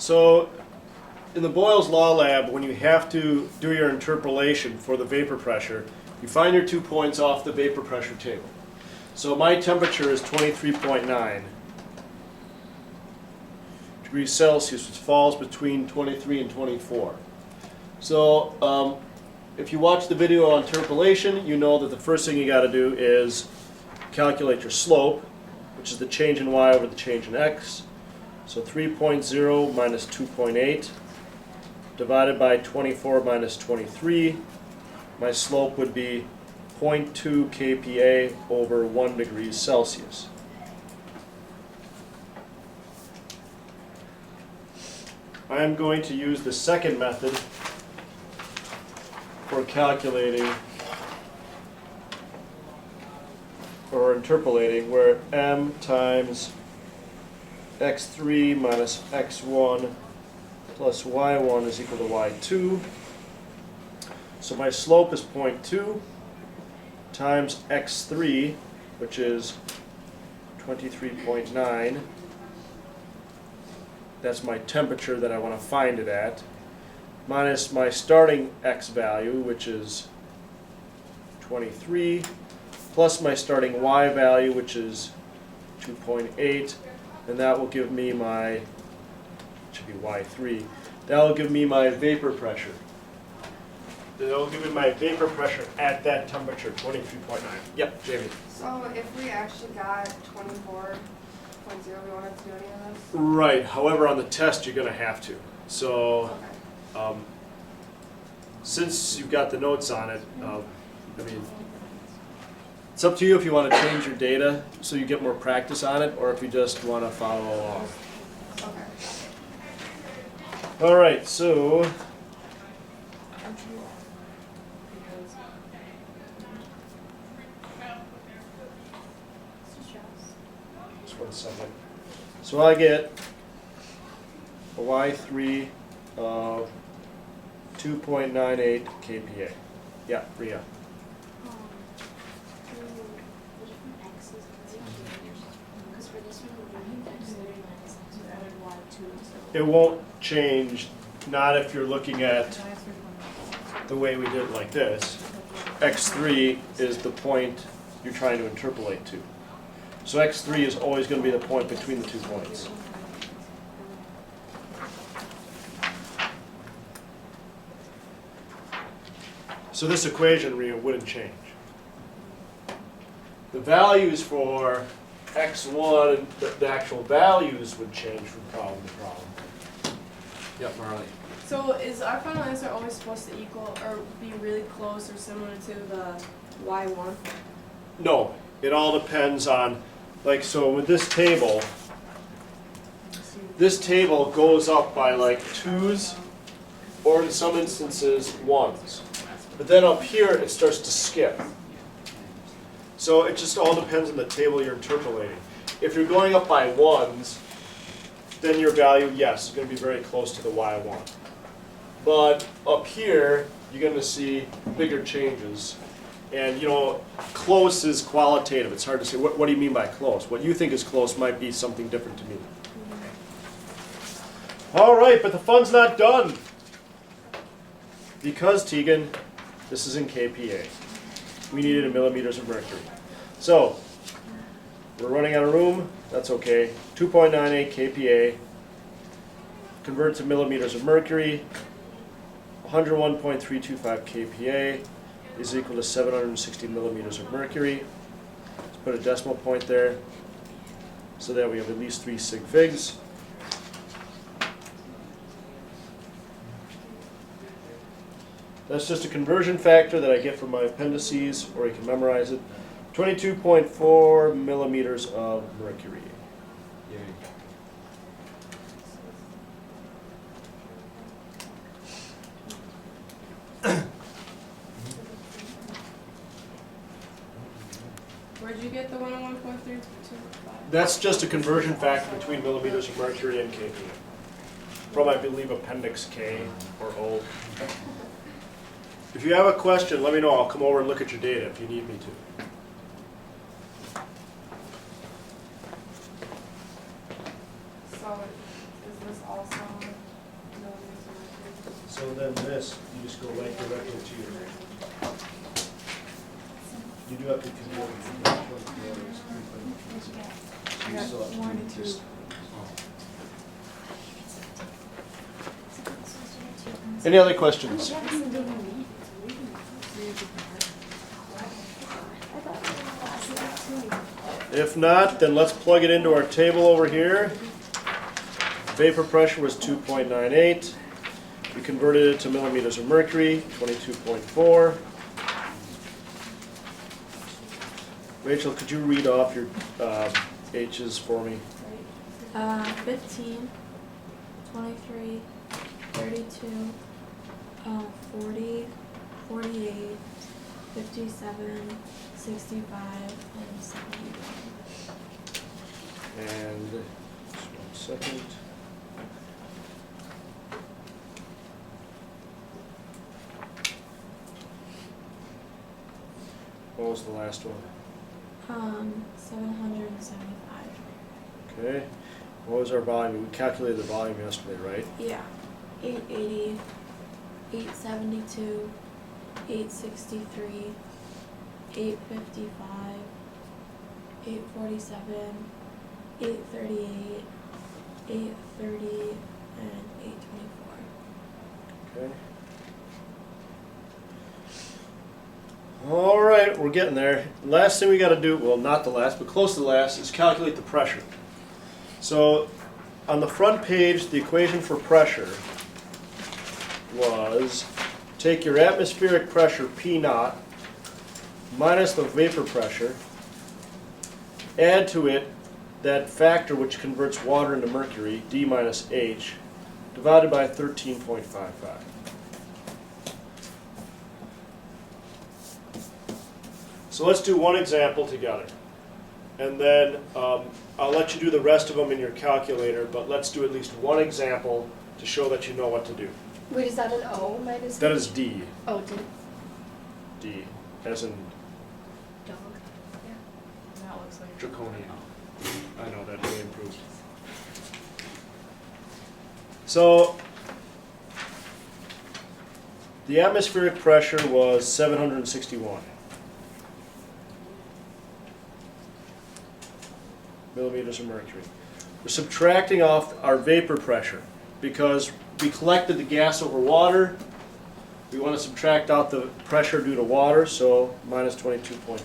So in the Boyles Law Lab, when you have to do your interpolation for the vapor pressure, you find your 2 points off the vapor pressure table. So my temperature is 23.9 degrees Celsius, which falls between 23 and 24. So if you watch the video on interpolation, you know that the first thing you got to do is calculate your slope, which is the change in y over the change in x. So 3.0 minus 2.8 divided by 24 minus 23. My slope would be 0.2 kPa over 1 degrees Celsius. I am going to use the second method for calculating or interpolating, where m times x3 minus x1 plus y1 is equal to y2. So my slope is 0.2 times x3, which is 23.9. That's my temperature that I want to find it at, minus my starting x value, which is 23, plus my starting y value, which is 2.8, and that will give me my, it should be y3, that will give me my vapor pressure. That will give me my vapor pressure at that temperature, 23.9. Yep, Jamie. So if we actually got 24.0, we wanted to do any of this? Right, however on the test you're going to have to. So Okay. Since you've got the notes on it, I mean, it's up to you if you want to change your data so you get more practice on it, or if you just want to follow along. Okay. All right, so just 1 second. So I get a Y3 of 2.98 kPa. Yeah, Rhea. It won't change, not if you're looking at the way we did it like this. X3 is the point you're trying to interpolate to. So X3 is always going to be the point between the 2 points. So this equation, Rhea, wouldn't change. The values for x1, the actual values would change from problem to problem. Yep, Marley. So is our final answer always supposed to equal or be really close or similar to the y1? No, it all depends on, like, so with this table goes up by like 2s, or in some instances 1s. But then up here it starts to skip. So it just all depends on the table you're interpolating. If you're going up by 1s, then your value, yes, is going to be very close to the y1. But up here, you're going to see bigger changes. And you know, close is qualitative. It's hard to say, what do you mean by close? What you think is close might be something different to me. All right, but the fun's not done. Because, Tegan, this is in kPa. We needed in millimeters of mercury. So, we're running out of room. That's okay. 2.98 kPa. Convert to millimeters of mercury. 101.325 kPa is equal to 760 millimeters of mercury. Let's put a decimal point there so that we have at least 3 sig figs. That's just a conversion factor that I get from my appendices, or you can memorize it. 22.4 millimeters of mercury. Yay. Where'd you get the 101.325? That's just a conversion factor between millimeters of mercury and kPa. From, I believe, Appendix K or O. If you have a question, let me know. I'll come over and look at your data if you need me to. So is this also millimeters of mercury? So then this, you just go right directly to your, you do have to convert it from 24 to 3.2. So you still have to One, do two. just. Any other questions? If not, then let's plug it into our table over here. Vapor pressure was 2.98. We converted it to millimeters of mercury, 22.4. Rachel, could you read off your H's for me? 15, 23, 32, 40, 48, 57, 65, and 71. And just 1 second. What was the last one? 775. Okay. What was our volume? We calculated the volume yesterday, right? Yeah. 880, 872, 863, 855, 847, 838, 830, and 824. Okay. All right, we're getting there. Last thing we got to do, well, not the last, but close to the last, is calculate the pressure. So on the front page, the equation for pressure was take your atmospheric pressure P naught minus the vapor pressure, add to it that factor which converts water into mercury, D minus H, divided by 13.55. So let's do one example together. And then I'll let you do the rest of them in your calculator, but let's do at least one example to show that you know what to do. Wait, is that an O minus? That is D. Oh, D. D, as in Dog. That looks like. draconian. I know, that really improved. So, the atmospheric pressure was 761 millimeters of mercury. We're subtracting off our vapor pressure because we collected the gas over water. We want to subtract out the pressure due to water, so minus 22.4.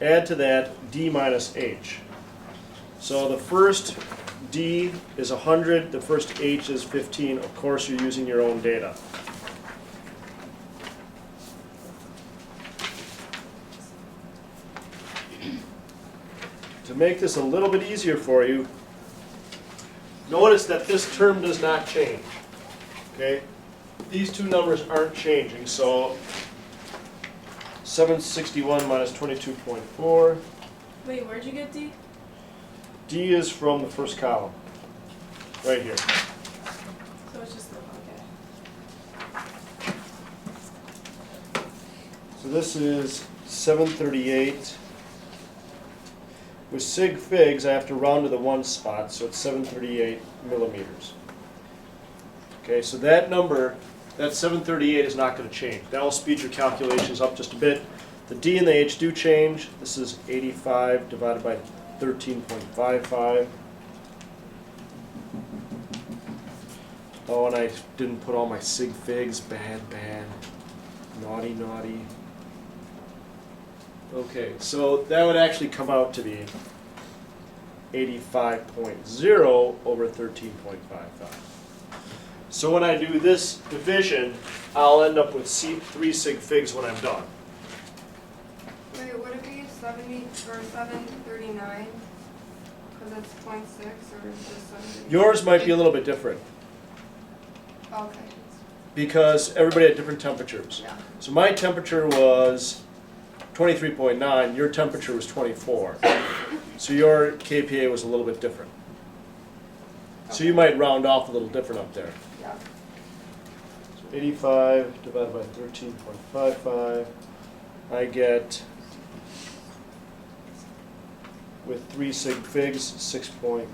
Add to that D minus H. So the first D is 100, the first H is 15. Of course, you're using your own data. To make this a little bit easier for you, notice that this term does not change. Okay? These two numbers aren't changing, so 761 minus 22.4. Wait, where'd you get D? D is from the first column, right here. So it's just, okay. So this is 738. With sig figs, I have to round to the one spot, so it's 738 millimeters. Okay, so that number, that 738 is not going to change. That will speed your calculations up just a bit. The D and the H do change. This is 85 divided by 13.55. Oh, and I didn't put all my sig figs. Bad, bad. Naughty, naughty. Okay, so that would actually come out to be 85.0 over 13.55. So when I do this division, I'll end up with 3 sig figs when I'm done. Wait, would it be 70 or 739? Because it's 0.6 or just 7? Yours might be a little bit different Okay. because everybody had different temperatures. Yeah. So my temperature was 23.9, your temperature was 24. So your KPA was a little bit different. So you might round off a little different up there. Yeah. So 85 divided by 13.55, I get, with 3 sig figs, 6.4.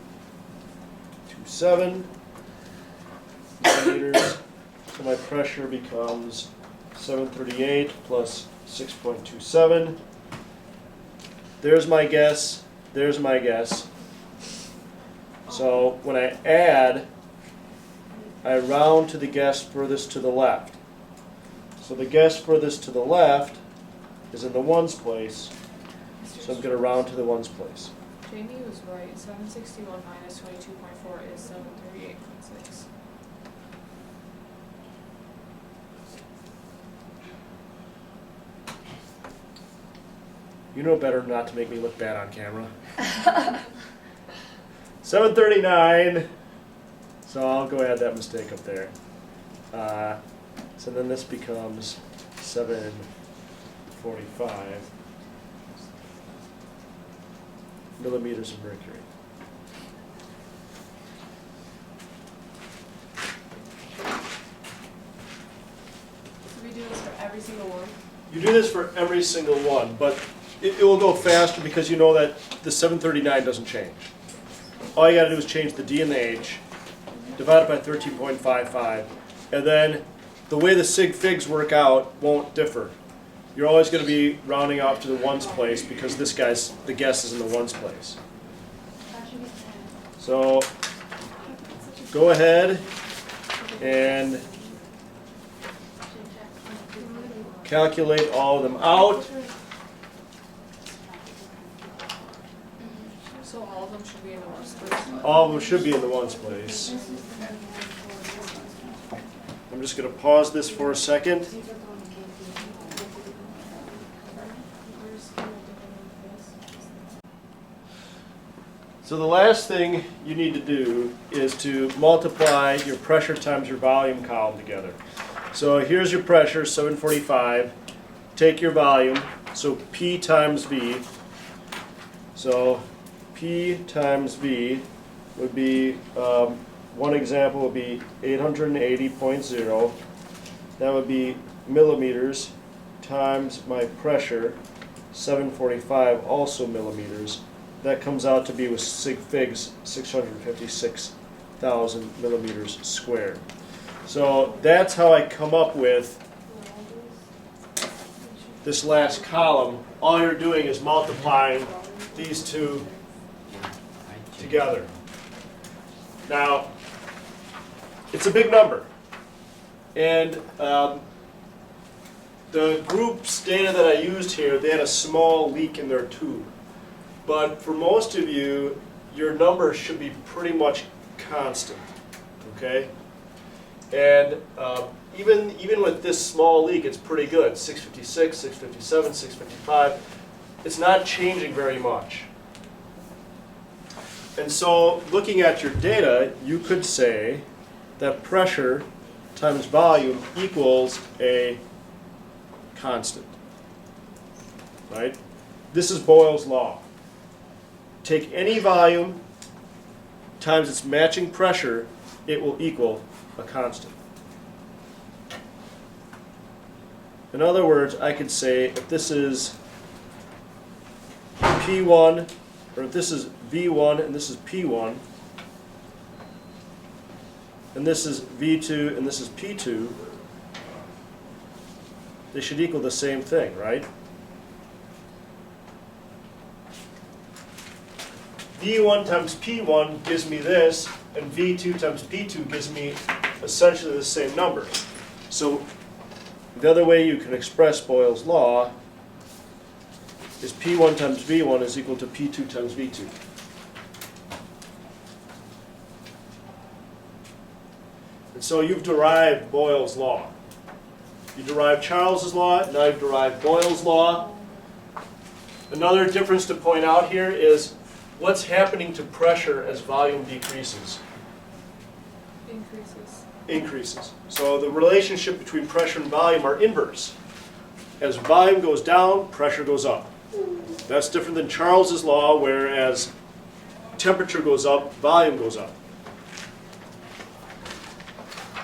6.27 millimeters. So my pressure becomes 738 plus 6.27. There's my guess. There's my guess. So when I add, I round to the guess furthest to the left. So the guess furthest to the left is in the ones place, so I'm going to round to the ones place. Jamie was right. 761 minus 22.4 is 738.6. You know better not to make me look bad on camera. 739. So I'll go add that mistake up there. So then this becomes 745 millimeters of mercury. So we do this for every single one? You do this for every single one, but it will go faster because you know that the 739 doesn't change. All you got to do is change the D and the H, divide it by 13.55, and then the way the sig figs work out won't differ. You're always going to be rounding off to the ones place because this guy's, the guess is in the ones place. So go ahead and calculate all of them out. So all of them should be in the ones place? All of them should be in the ones place. I'm just going to pause this for a second. So the last thing you need to do is to multiply your pressure times your volume column together. So here's your pressure, 745. Take your volume, so P times V. So P times V would be, one example would be 880.0. That would be millimeters times my pressure, 745, also millimeters. That comes out to be with sig figs 656,000 millimeters squared. So that's how I come up with this last column. All you're doing is multiplying these two together. Now, it's a big number. And the group's data that I used here, they had a small leak in their tube. But for most of you, your number should be pretty much constant, okay? And even with this small leak, it's pretty good. 656, 657, 655. It's not changing very much. And so looking at your data, you could say that pressure times volume equals a constant, right? This is Boyles' law. Take any volume times its matching pressure, it will equal a constant. In other words, I could say if this is P1, or if this is V1 and this is P1, and this is V2 and this is P2, they should equal the same thing, right? V1 times P1 gives me this, and V2 times P2 gives me essentially the same number. So the other way you can express Boyles' law is P1 times V1 is equal to P2 times V2. And so you've derived Boyles' law. You derived Charles's law, now you've derived Boyles' law. Another difference to point out here is what's happening to pressure as volume decreases? Increases. Increases. So the relationship between pressure and volume are inverse. As volume goes down, pressure goes up. That's different than Charles's law, where as temperature goes up, volume goes up.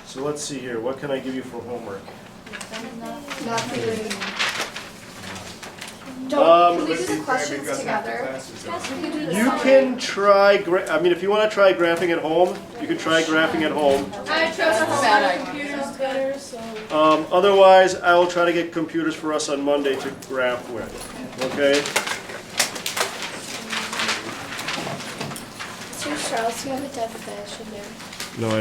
So let's see here. What can I give you for homework? Not really. Can we do the questions together? Yes, we can do the You summary. can try, I mean, if you want to try graphing at home, you can try graphing at home. I trust our computers better, so. Otherwise, I will try to get computers for us on Monday to graph with, okay? So Charles, you have a definition there. No, I don't.